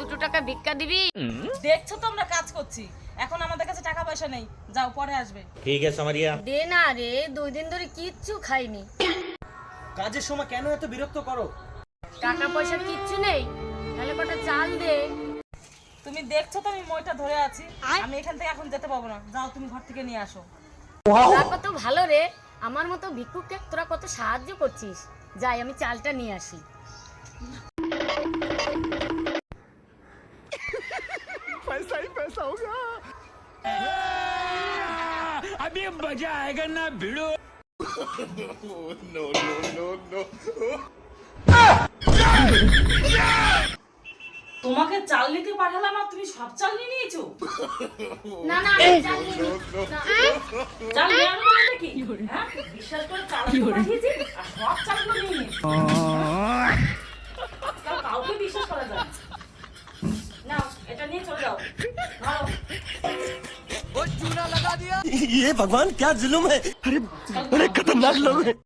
2 টাকা ভিক্ষা দিবি? দেখছো তো আমরা কাজ করছি, এখন আমাদের কাছে টাকা পয়সা নেই, যাও পরে আসবে। ठीक है समरिया। দে না রে, 2 দিন ধরে কিচ্ছু খাইনি। কাজের সময় কেন এত বিরক্ত করো? টাকা পয়সা কিচ্ছু নেই, তাহলে কটা চাল দে। তুমি দেখছো তো আমি মইটা ধরে আছি, আমি এখান থেকে এখন যেতে পারবো না, যাও তুমি ঘর থেকে নিয়ে আসো। তোরা কত ভালো রে, আমার মতো ভিক্ষুককে তোরা কত সাহায্য করছিস। যাই আমি চালটা নিয়ে আসি। पैसा ही पैसा होगा। अभी मजा आएगा ना भिड़ो। No no no no. তোমাকে চাল নিতে পাঠালাম আর তুমি সব চাল নিয়ে নিয়েছো? না না আমি চাল নিয়ে নিই। না, চাল নিয়ে আনো মানে কি? হ্যাঁ? বিশ্বাস করে চাল নিতে পাঠিয়েছি আর সব চালগুলো নিয়ে নিয়েছো। তাও কাউকে বিশ্বাস করা যায় না। নাও এটা নিয়ে চলে যাও। ধরো। ये भगवान क्या जुल्म है। अरे बड़े खतरनाक लोग हैं।